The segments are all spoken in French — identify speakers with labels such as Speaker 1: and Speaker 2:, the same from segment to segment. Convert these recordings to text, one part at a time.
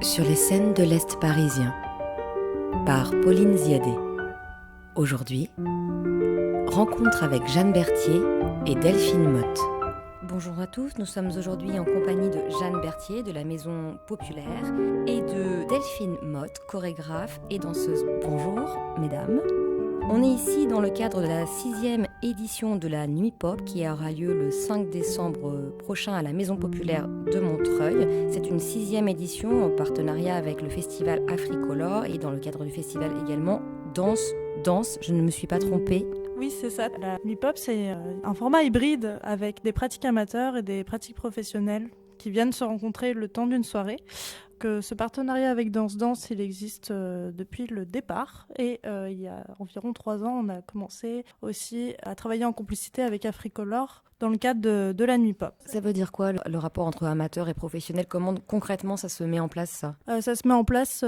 Speaker 1: Sur les scènes de l'Est parisien, par Pauline Ziadé. Aujourd'hui, rencontre avec Jeanne Berthier et Delphine Motte. Bonjour à tous, nous sommes aujourd'hui en compagnie de Jeanne Berthier de la Maison Populaire et de Delphine Motte, chorégraphe et danseuse. Bonjour mesdames. On est ici dans le cadre de la 6e édition de la Nuit Pop qui aura lieu le 5 décembre prochain à la Maison Populaire de Montreuil. C'est une 6e édition en partenariat avec le festival Africolor et dans le cadre du festival également Danse, je ne me suis pas trompée.
Speaker 2: Oui, c'est ça. La Nuit Pop, c'est un format hybride avec des pratiques amateurs et des pratiques professionnelles qui viennent se rencontrer le temps d'une soirée. Que ce partenariat avec Danse, il existe depuis le départ. Et il y a environ 3 ans, on a commencé aussi à travailler en complicité avec Africolor dans le cadre de la Nuit Pop.
Speaker 1: Ça veut dire quoi, le rapport entre amateur et professionnel? Comment concrètement ça se met en place, ça?
Speaker 2: Ça se met en place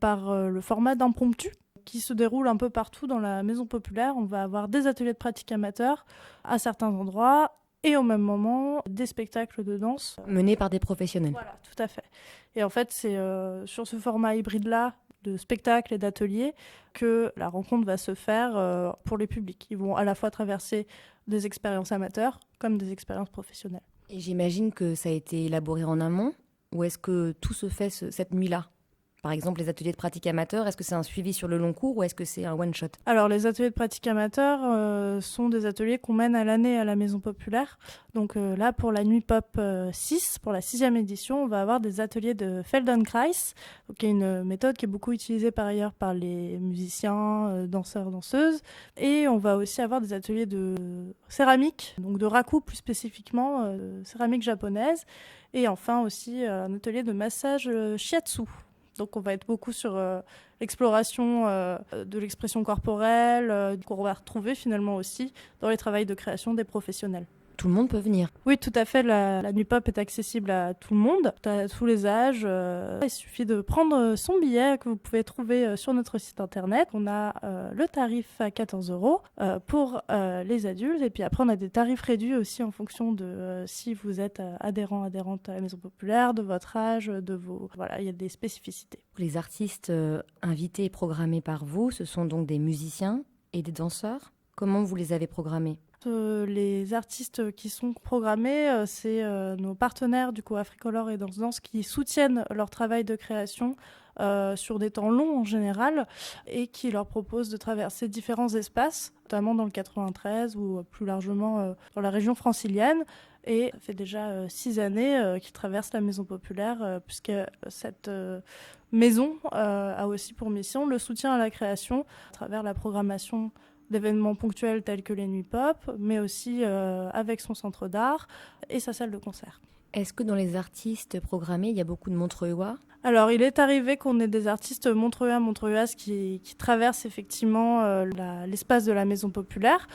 Speaker 2: par le format d'impromptu qui se déroule un peu partout dans la Maison Populaire. On va avoir des ateliers de pratique amateurs à certains endroits et au même moment des spectacles de danse.
Speaker 1: Menés par des professionnels.
Speaker 2: Voilà, tout à fait. Et en fait, c'est sur ce format hybride-là de spectacles et d'ateliers que la rencontre va se faire pour les publics. Ils vont à la fois traverser des expériences amateurs comme des expériences professionnelles.
Speaker 1: Et j'imagine que ça a été élaboré en amont, ou est-ce que tout se fait cette nuit-là? Par exemple, les ateliers de pratique amateur, est-ce que c'est un suivi sur le long cours ou est-ce que c'est un one-shot?
Speaker 2: Alors, les ateliers de pratique amateur sont des ateliers qu'on mène à l'année à la Maison Populaire. Donc là, pour la Nuit Pop 6, pour la 6e édition, on va avoir des ateliers de Feldenkrais, qui est une méthode qui est beaucoup utilisée par ailleurs par les musiciens, danseurs, danseuses. Et on va aussi avoir des ateliers de céramique, donc de raku plus spécifiquement, céramique japonaise. Et enfin aussi un atelier de massage shiatsu. Donc on va être beaucoup sur l'exploration de l'expression corporelle, qu'on va retrouver finalement aussi dans les travaux de création des professionnels.
Speaker 1: Tout le monde peut venir.
Speaker 2: Oui, tout à fait. La Nuit Pop est accessible à tout le monde, à tous les âges. Il suffit de prendre son billet que vous pouvez trouver sur notre site internet. On a le tarif à 14 € pour les adultes. Et puis après, on a des tarifs réduits aussi en fonction de si vous êtes adhérente à la Maison Populaire, de votre âge, de vos... Voilà, il y a des spécificités.
Speaker 1: Les artistes invités et programmés par vous, ce sont donc des musiciens et des danseurs. Comment vous les avez programmés?
Speaker 2: Les artistes qui sont programmés, c'est nos partenaires du coup Africolor et Danse qui soutiennent leur travail de création sur des temps longs en général et qui leur proposent de traverser différents espaces, notamment dans le 93 ou plus largement dans la région francilienne. Et ça fait déjà 6 années qu'ils traversent la Maison Populaire puisque cette maison a aussi pour mission le soutien à la création à travers la programmation d'événements ponctuels tels que les Nuits Pop, mais aussi avec son centre d'art et sa salle de concert.
Speaker 1: Est-ce que dans les artistes programmés, il y a beaucoup de Montreuillois?
Speaker 2: Alors, il est arrivé qu'on ait des artistes montreuilloises qui traversent effectivement l'espace de la Maison Populaire.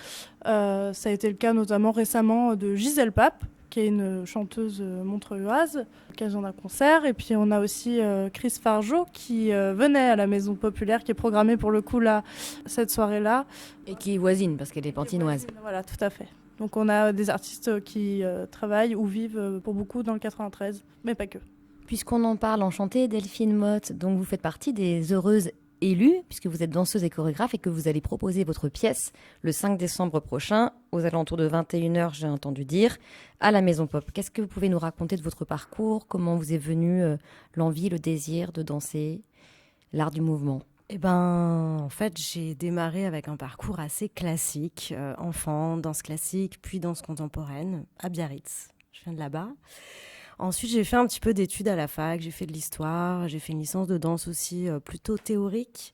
Speaker 2: Ça a été le cas notamment récemment de Gisèle Pape, qui est une chanteuse montreuilloise, à l'occasion d'un concert. Et puis on a aussi Chris Fargeau qui venait à la Maison Populaire, qui est programmée pour le coup là, cette soirée-là.
Speaker 1: Et qui est voisine, parce qu'elle est pantinoise.
Speaker 2: Voilà, tout à fait. Donc on a des artistes qui travaillent ou vivent pour beaucoup dans le 93, mais pas que.
Speaker 1: Puisqu'on en parle, enchantée, Delphine Motte, donc vous faites partie des heureuses élues, puisque vous êtes danseuse et chorégraphe et que vous allez proposer votre pièce le 5 décembre prochain, aux alentours de 21h, j'ai entendu dire, à la Maison Pop. Qu'est-ce que vous pouvez nous raconter de votre parcours? Comment vous est venue l'envie, le désir de danser, l'art du mouvement?
Speaker 3: Eh ben, en fait, j'ai démarré avec un parcours assez classique, enfant, danse classique, puis danse contemporaine, à Biarritz. Je viens de là-bas. Ensuite, j'ai fait un petit peu d'études à la fac, j'ai fait de l'histoire, j'ai fait une licence de danse aussi plutôt théorique.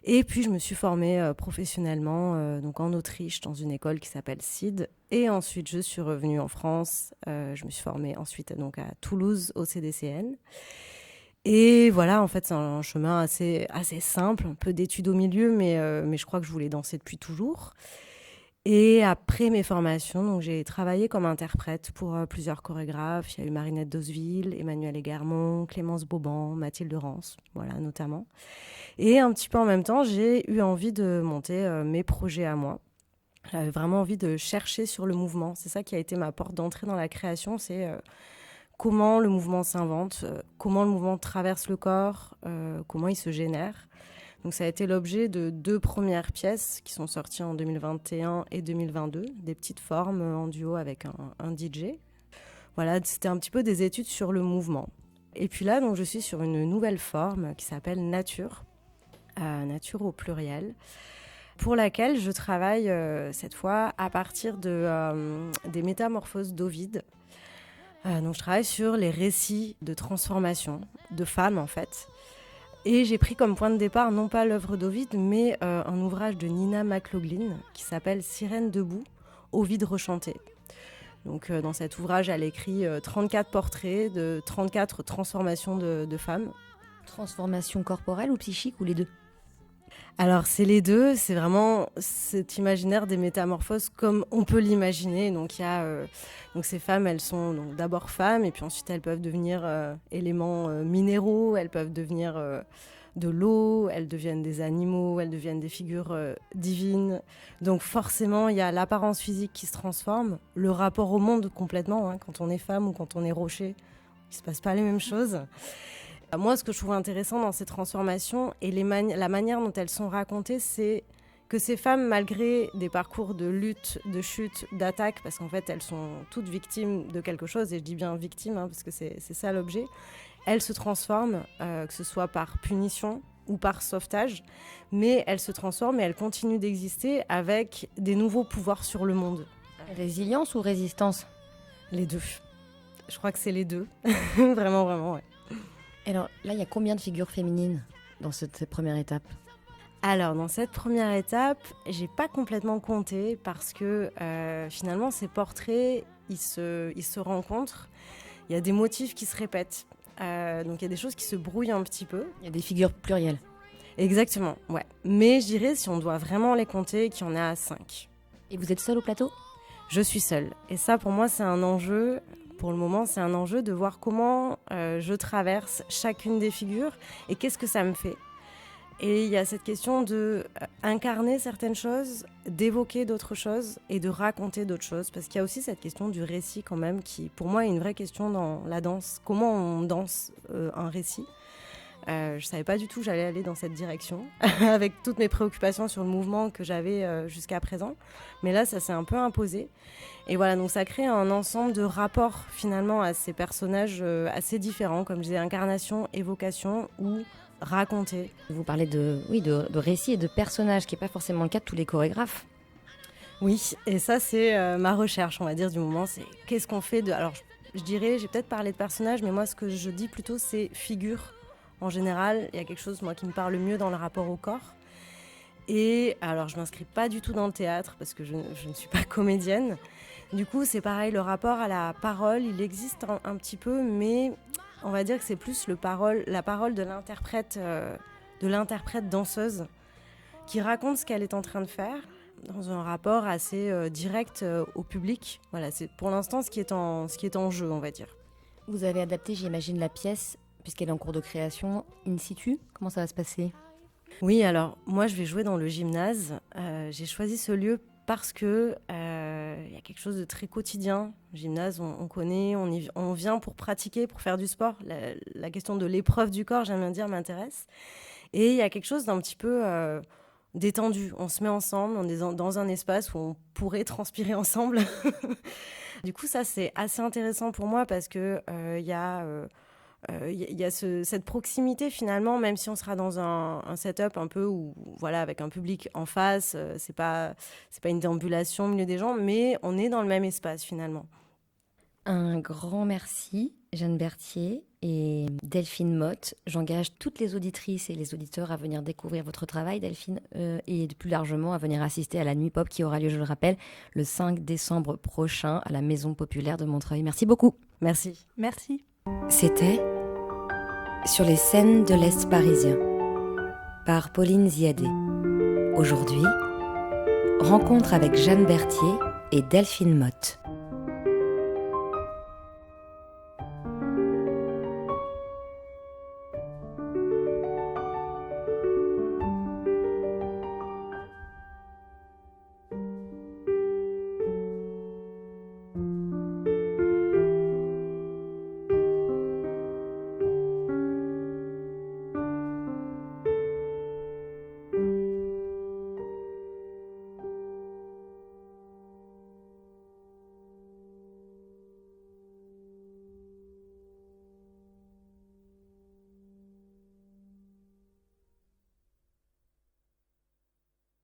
Speaker 3: Et puis, je me suis formée professionnellement donc en Autriche, dans une école qui s'appelle CID. Et ensuite, je suis revenue en France. Je me suis formée ensuite donc, à Toulouse, au CDCN. Et voilà, en fait, c'est un chemin assez simple, un peu d'études au milieu, mais je crois que je voulais danser depuis toujours. Et après mes formations, donc j'ai travaillé comme interprète pour plusieurs chorégraphes. Il y a eu Marinette Dosville, Emmanuel Egarmont, Clémence Bauban, Mathilde Rance, voilà, notamment. Et un petit peu en même temps, j'ai eu envie de monter mes projets à moi. J'avais vraiment envie de chercher sur le mouvement. C'est ça qui a été ma porte d'entrée dans la création, c'est comment le mouvement s'invente, comment le mouvement traverse le corps, comment il se génère. Donc ça a été l'objet de 2 premières pièces qui sont sorties en 2021 et 2022, des petites formes en duo avec un DJ. Voilà, c'était un petit peu des études sur le mouvement. Et puis là, donc, je suis sur une nouvelle forme qui s'appelle Nature, Nature au pluriel, pour laquelle je travaille cette fois à partir des métamorphoses d'Ovide. Donc je travaille sur les récits de transformation de femmes en fait. Et j'ai pris comme point de départ non pas l'œuvre d'Ovide, mais un ouvrage de Nina McLaughlin qui s'appelle Sirène debout, Ovide rechanté. Donc dans cet ouvrage, elle écrit 34 portraits de 34 transformations de femmes.
Speaker 1: Transformation corporelle ou psychique ou les deux?
Speaker 3: Alors c'est les deux, c'est vraiment cet imaginaire des métamorphoses comme on peut l'imaginer. Donc il y a donc ces femmes, elles sont donc d'abord femmes et puis ensuite elles peuvent devenir éléments minéraux, elles peuvent devenir de l'eau, elles deviennent des animaux, elles deviennent des figures divines. Donc forcément il y a l'apparence physique qui se transforme, le rapport au monde complètement. Quand on est femme ou quand on est rocher, il se passe pas les mêmes choses. Moi, ce que je trouve intéressant dans ces transformations et la manière dont elles sont racontées, c'est que ces femmes, malgré des parcours de lutte, de chute, d'attaque, parce qu'en fait, elles sont toutes victimes de quelque chose, et je dis bien victimes, parce que c'est ça l'objet, elles se transforment, que ce soit par punition ou par sauvetage, mais elles se transforment et elles continuent d'exister avec des nouveaux pouvoirs sur le monde.
Speaker 1: Résilience ou résistance?
Speaker 3: Les deux. Je crois que c'est les deux. Vraiment, vraiment, ouais.
Speaker 1: Alors là, il y a combien de figures féminines dans cette première étape?
Speaker 3: Alors, dans cette première étape, j'ai pas complètement compté parce que finalement, ces portraits, ils se rencontrent. Il y a des motifs qui se répètent. Donc, il y a des choses qui se brouillent un petit peu.
Speaker 1: Il y a des figures plurielles.
Speaker 3: Exactement, ouais. Mais je dirais, si on doit vraiment les compter, qu'il y en a 5.
Speaker 1: Et vous êtes seule au plateau?
Speaker 3: Je suis seule. Et ça, pour moi, c'est un enjeu. Pour le moment, c'est un enjeu de voir comment je traverse chacune des figures et qu'est-ce que ça me fait. Et il y a cette question de incarner certaines choses, d'évoquer d'autres choses et de raconter d'autres choses. Parce qu'il y a aussi cette question du récit quand même qui, pour moi, est une vraie question dans la danse. Comment on danse un récit ? Je ne savais pas du tout que j'allais aller dans cette direction, avec toutes mes préoccupations sur le mouvement que j'avais jusqu'à présent. Mais là, ça s'est un peu imposé. Et voilà, donc ça crée un ensemble de rapports finalement à ces personnages assez différents, comme je disais, incarnation, évocation ou raconter.
Speaker 1: Vous parlez de récits et de personnages, qui n'est pas forcément le cas de tous les chorégraphes.
Speaker 3: Oui, et ça c'est ma recherche, on va dire, du moment. C'est qu'est-ce qu'on fait de... Alors je dirais, j'ai peut-être parlé de personnages, mais moi ce que je dis plutôt c'est figure. En général, il y a quelque chose moi qui me parle mieux dans le rapport au corps. Et alors je m'inscris pas du tout dans le théâtre parce que je ne suis pas comédienne. Du coup, c'est pareil, le rapport à la parole, il existe un petit peu, mais on va dire que c'est plus la parole de l'interprète danseuse qui raconte ce qu'elle est en train de faire dans un rapport assez direct au public. Voilà, c'est pour l'instant ce qui est en jeu, on va dire.
Speaker 1: Vous avez adapté, j'imagine, la pièce, puisqu'elle est en cours de création, in situ. Comment ça va se passer ?
Speaker 3: Oui, alors moi je vais jouer dans le gymnase. J'ai choisi ce lieu parce que y a quelque chose de très quotidien. Le gymnase, on connaît, on vient pour pratiquer, pour faire du sport. La question de l'épreuve du corps, j'aime bien dire, m'intéresse. Et il y a quelque chose d'un petit peu détendu. On se met ensemble, on est dans un espace où on pourrait transpirer ensemble. Du coup, ça, c'est assez intéressant pour moi parce que y a cette proximité finalement, même si on sera dans un setup un peu où, voilà, avec un public en face, c'est pas une déambulation au milieu des gens, mais on est dans le même espace finalement.
Speaker 1: Un grand merci, Jeanne Berthier et Delphine Motte. J'engage toutes les auditrices et les auditeurs à venir découvrir votre travail, Delphine, et plus largement à venir assister à la Nuit Pop qui aura lieu, je le rappelle, le 5 décembre prochain à la Maison Populaire de Montreuil. Merci beaucoup.
Speaker 3: Merci.
Speaker 2: Merci.
Speaker 1: C'était Sur les scènes de l'Est parisien par Pauline Ziadé. Aujourd'hui, rencontre avec Jeanne Berthier et Delphine Motte.